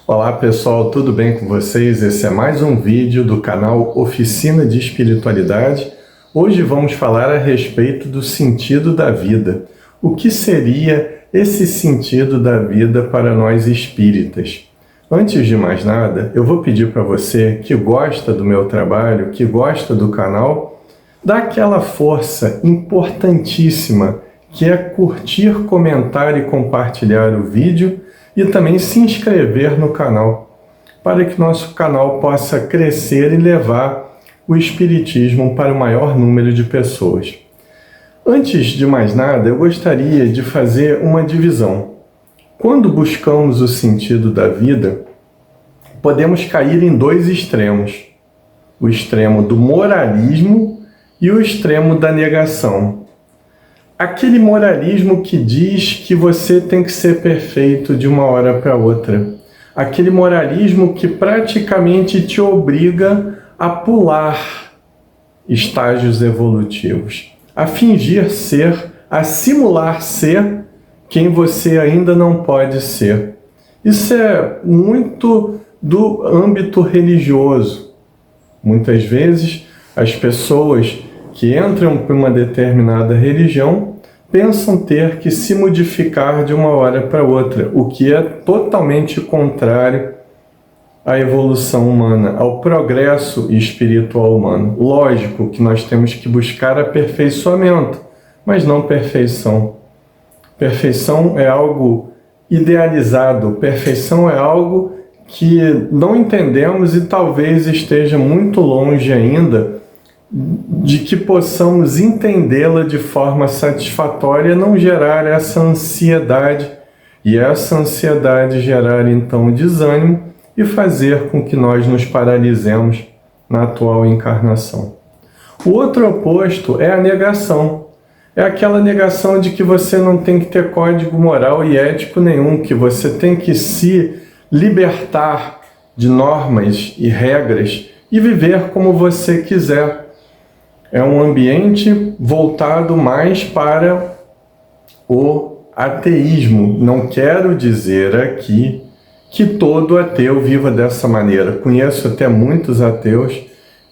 Olá pessoal, tudo bem com vocês? Esse é mais um vídeo do canal Oficina de Espiritualidade. Hoje vamos falar a respeito do sentido da vida. O que seria esse sentido da vida para nós espíritas? Antes de mais nada, eu vou pedir para você que gosta do meu trabalho, que gosta do canal, dá aquela força importantíssima que é curtir, comentar e compartilhar o vídeo e também se inscrever no canal, para que nosso canal possa crescer e levar o Espiritismo para o maior número de pessoas. Antes de mais nada, eu gostaria de fazer uma divisão. Quando buscamos o sentido da vida, podemos cair em dois extremos: o extremo do moralismo e o extremo da negação. Aquele moralismo que diz que você tem que ser perfeito de uma hora para outra. Aquele moralismo que praticamente te obriga a pular estágios evolutivos, a fingir ser, a simular ser quem você ainda não pode ser. Isso é muito do âmbito religioso. Muitas vezes as pessoas que entram por uma determinada religião pensam ter que se modificar de uma hora para outra, o que é totalmente contrário à evolução humana, ao progresso espiritual humano. Lógico que nós temos que buscar aperfeiçoamento, mas não perfeição. Perfeição é algo idealizado, perfeição é algo que não entendemos e talvez esteja muito longe ainda de que possamos entendê-la de forma satisfatória, não gerar essa ansiedade, e essa ansiedade gerar então desânimo e fazer com que nós nos paralisemos na atual encarnação. O outro oposto é a negação. É aquela negação de que você não tem que ter código moral e ético nenhum, que você tem que se libertar de normas e regras e viver como você quiser. É um ambiente voltado mais para o ateísmo. Não quero dizer aqui que todo ateu viva dessa maneira. Conheço até muitos ateus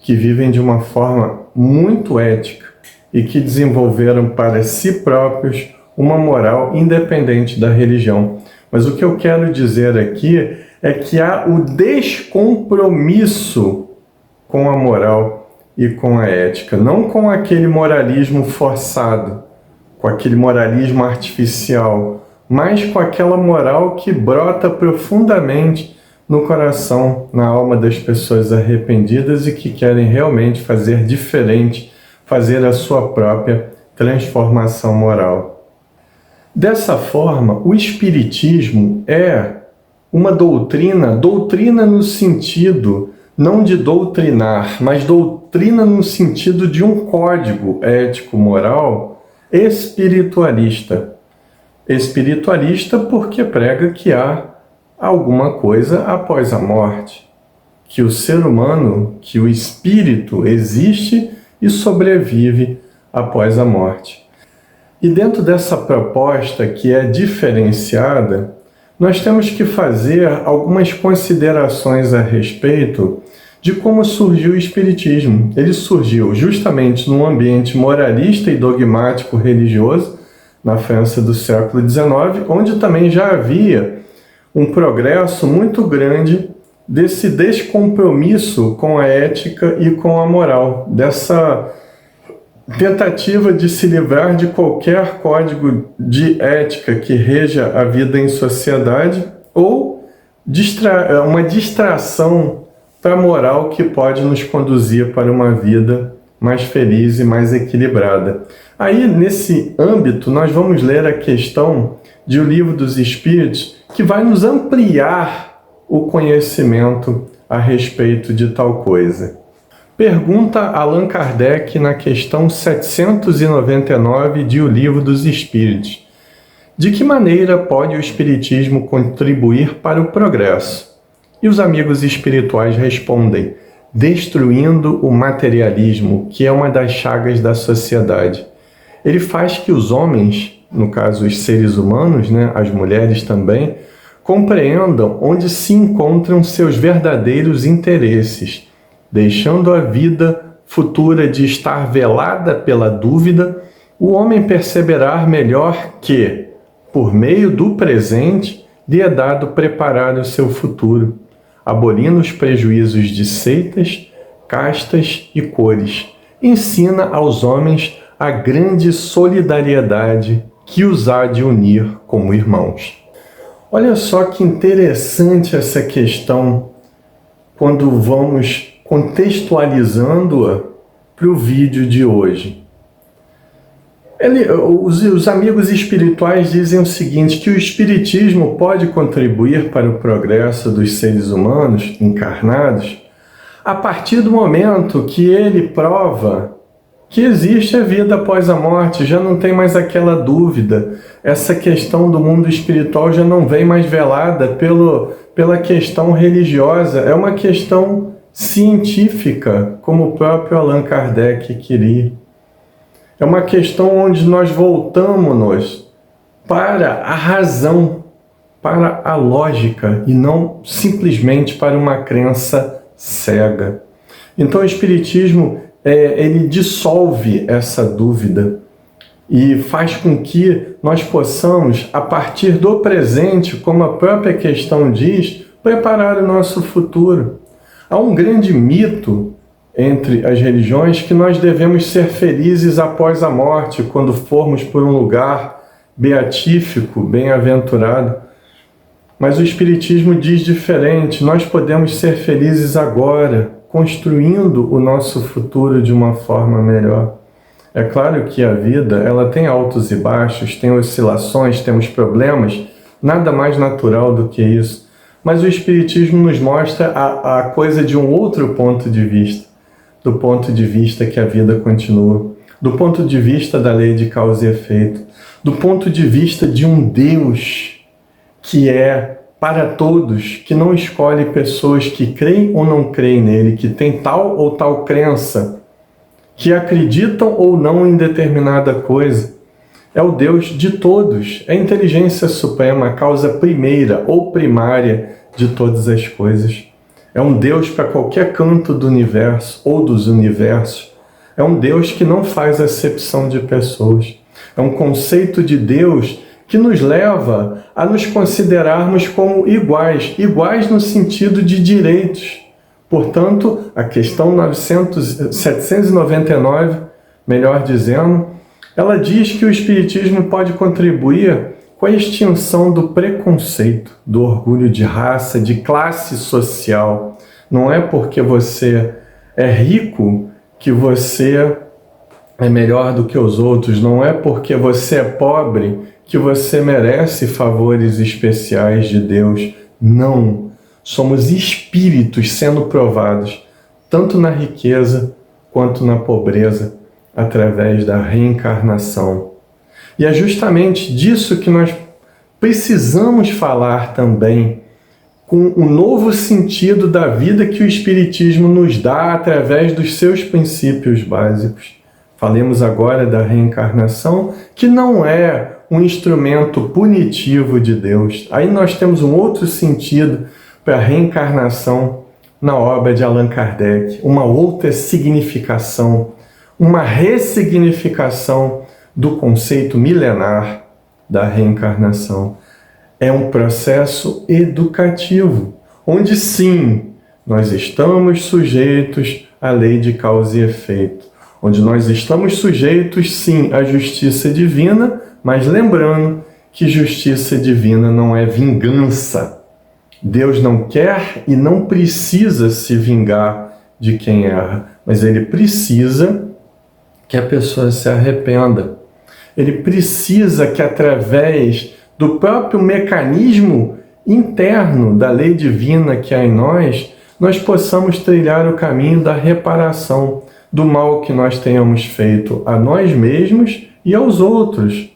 que vivem de uma forma muito ética e que desenvolveram para si próprios uma moral independente da religião. Mas o que eu quero dizer aqui é que há o descompromisso com a moral e com a ética, não com aquele moralismo forçado, com aquele moralismo artificial, mas com aquela moral que brota profundamente no coração, na alma das pessoas arrependidas e que querem realmente fazer diferente, fazer a sua própria transformação moral. Dessa forma, o Espiritismo é uma doutrina no sentido não de doutrinar, mas doutrina no sentido de um código ético-moral espiritualista. Espiritualista porque prega que há alguma coisa após a morte, que o ser humano, que o espírito existe e sobrevive após a morte. E dentro dessa proposta que é diferenciada, nós temos que fazer algumas considerações a respeito de como surgiu o Espiritismo. Ele surgiu justamente num ambiente moralista e dogmático religioso, na França do século XIX, onde também já havia um progresso muito grande desse descompromisso com a ética e com a moral, dessa tentativa de se livrar de qualquer código de ética que reja a vida em sociedade ou uma distração para a moral que pode nos conduzir para uma vida mais feliz e mais equilibrada. Aí, nesse âmbito, nós vamos ler a questão de O Livro dos Espíritos, que vai nos ampliar o conhecimento a respeito de tal coisa. Pergunta Allan Kardec na questão 799 de O Livro dos Espíritos: de que maneira pode o Espiritismo contribuir para o progresso? E os amigos espirituais respondem: destruindo o materialismo, que é uma das chagas da sociedade. Ele faz que os homens, no caso os seres humanos, as mulheres também, compreendam onde se encontram seus verdadeiros interesses, deixando a vida futura de estar velada pela dúvida, o homem perceberá melhor que, por meio do presente, lhe é dado preparar o seu futuro, abolindo os prejuízos de seitas, castas e cores. Ensina aos homens a grande solidariedade que os há de unir como irmãos. Olha só que interessante essa questão quando vamos contextualizando-a para o vídeo de hoje. Os amigos espirituais dizem o seguinte, que o espiritismo pode contribuir para o progresso dos seres humanos encarnados a partir do momento que ele prova que existe a vida após a morte, já não tem mais aquela dúvida. Essa questão do mundo espiritual já não vem mais velada pela questão religiosa, é uma questão científica, como o próprio Allan Kardec queria. É uma questão onde nós voltamos-nos para a razão, para a lógica, e não simplesmente para uma crença cega. Então o Espiritismo ele dissolve essa dúvida e faz com que nós possamos, a partir do presente, como a própria questão diz, preparar o nosso futuro. Há um grande mito entre as religiões que nós devemos ser felizes após a morte, quando formos por um lugar beatífico, bem-aventurado. Mas o Espiritismo diz diferente, nós podemos ser felizes agora, construindo o nosso futuro de uma forma melhor. É claro que a vida ela tem altos e baixos, tem oscilações, temos problemas, nada mais natural do que isso. Mas o Espiritismo nos mostra a coisa de um outro ponto de vista, do ponto de vista que a vida continua, do ponto de vista da lei de causa e efeito, do ponto de vista de um Deus que é para todos, que não escolhe pessoas que creem ou não creem nele, que tem tal ou tal crença, que acreditam ou não em determinada coisa. É o Deus de todos, é a inteligência suprema, a causa primeira ou primária de todas as coisas. É um Deus para qualquer canto do universo ou dos universos. É um Deus que não faz acepção de pessoas. É um conceito de Deus que nos leva a nos considerarmos como iguais, iguais no sentido de direitos. Portanto, a questão 799, melhor dizendo, ela diz que o Espiritismo pode contribuir com a extinção do preconceito, do orgulho de raça, de classe social. Não é porque você é rico que você é melhor do que os outros, não é porque você é pobre que você merece favores especiais de Deus. Não. Somos espíritos sendo provados, tanto na riqueza quanto na pobreza, através da reencarnação. E é justamente disso que nós precisamos falar também, com o novo sentido da vida que o Espiritismo nos dá através dos seus princípios básicos. Falemos agora da reencarnação, que não é um instrumento punitivo de Deus. Aí nós temos um outro sentido para a reencarnação na obra de Allan Kardec, uma outra significação, uma ressignificação do conceito milenar da reencarnação. É um processo educativo, onde sim, nós estamos sujeitos à lei de causa e efeito, onde nós estamos sujeitos sim à justiça divina, mas lembrando que justiça divina não é vingança. Deus não quer e não precisa se vingar de quem erra, mas Ele precisa que a pessoa se arrependa. Ele precisa que, através do próprio mecanismo interno da lei divina que há em nós, nós possamos trilhar o caminho da reparação do mal que nós tenhamos feito a nós mesmos e aos outros.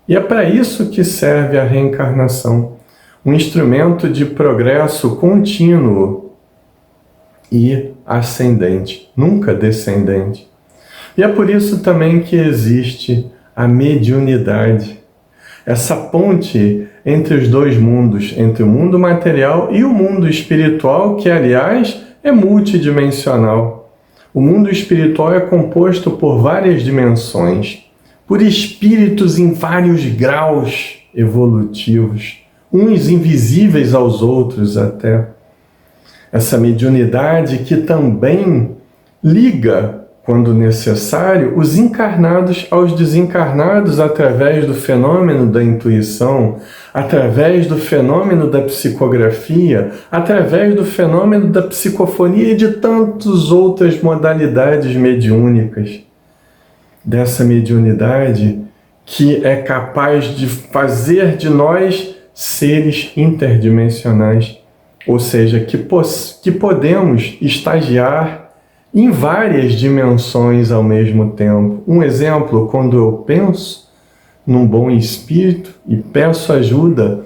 E é para isso que serve a reencarnação, um instrumento de progresso contínuo e ascendente, nunca descendente. E é por isso também que existe a mediunidade. essa ponte entre os dois mundos, entre o mundo material e o mundo espiritual, que, aliás, é multidimensional. O mundo espiritual é composto por várias dimensões, por espíritos em vários graus evolutivos, uns invisíveis aos outros até. Essa mediunidade que também liga, quando necessário, os encarnados aos desencarnados através do fenômeno da intuição, através do fenômeno da psicografia, através do fenômeno da psicofonia e de tantas outras modalidades mediúnicas. Dessa mediunidade que é capaz de fazer de nós seres interdimensionais, ou seja, que podemos estagiar em várias dimensões ao mesmo tempo. Um exemplo, quando eu penso num bom espírito e peço ajuda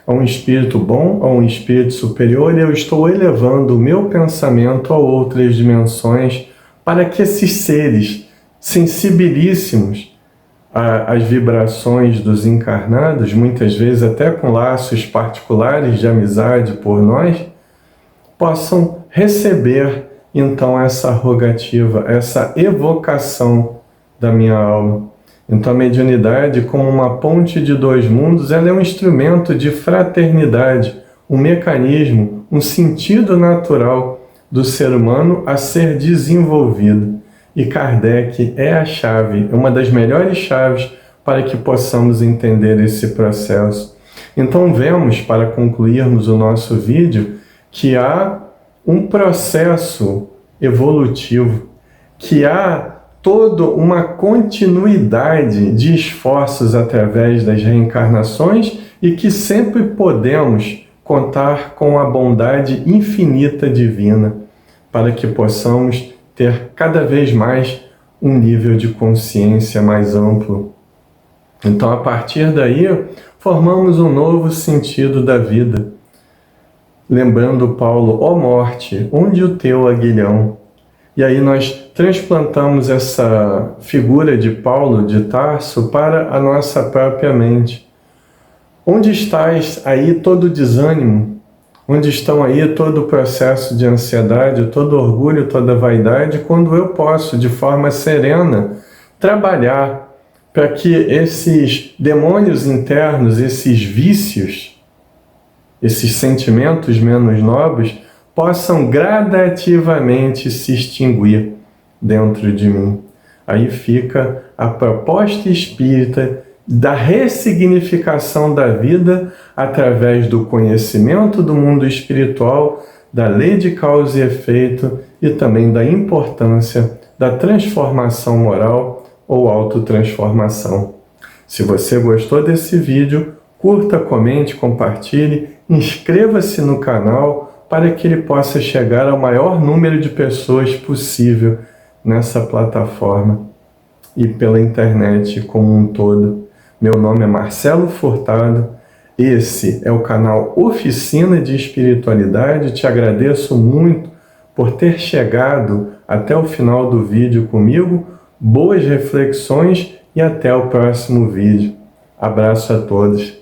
a um espírito bom, a um espírito superior, eu estou elevando o meu pensamento a outras dimensões para que esses seres sensibilíssimos às vibrações dos encarnados, muitas vezes até com laços particulares de amizade por nós, possam receber então essa rogativa, essa evocação da minha alma. Então a mediunidade, como uma ponte de dois mundos, ela é um instrumento de fraternidade, um mecanismo, um sentido natural do ser humano a ser desenvolvido. E Kardec é a chave, uma das melhores chaves para que possamos entender esse processo. Então vemos, para concluirmos o nosso vídeo, que há um processo evolutivo, que há toda uma continuidade de esforços através das reencarnações e que sempre podemos contar com a bondade infinita divina para que possamos ter cada vez mais um nível de consciência mais amplo. Então, a partir daí, formamos um novo sentido da vida. Lembrando Paulo, ó morte, onde o teu aguilhão? E aí nós transplantamos essa figura de Paulo de Tarso para a nossa própria mente. Onde estás aí todo o desânimo? Onde estão aí todo o processo de ansiedade, todo o orgulho, toda a vaidade, quando eu posso, de forma serena, trabalhar para que esses demônios internos, esses vícios, esses sentimentos menos nobres, possam gradativamente se extinguir dentro de mim. Aí fica a proposta espírita da ressignificação da vida através do conhecimento do mundo espiritual, da lei de causa e efeito e também da importância da transformação moral ou autotransformação. Se você gostou desse vídeo, curta, comente, compartilhe, inscreva-se no canal para que ele possa chegar ao maior número de pessoas possível nessa plataforma e pela internet como um todo. Meu nome é Marcelo Furtado, esse é o canal Oficina de Espiritualidade. Te agradeço muito por ter chegado até o final do vídeo comigo. Boas reflexões e até o próximo vídeo. Abraço a todos.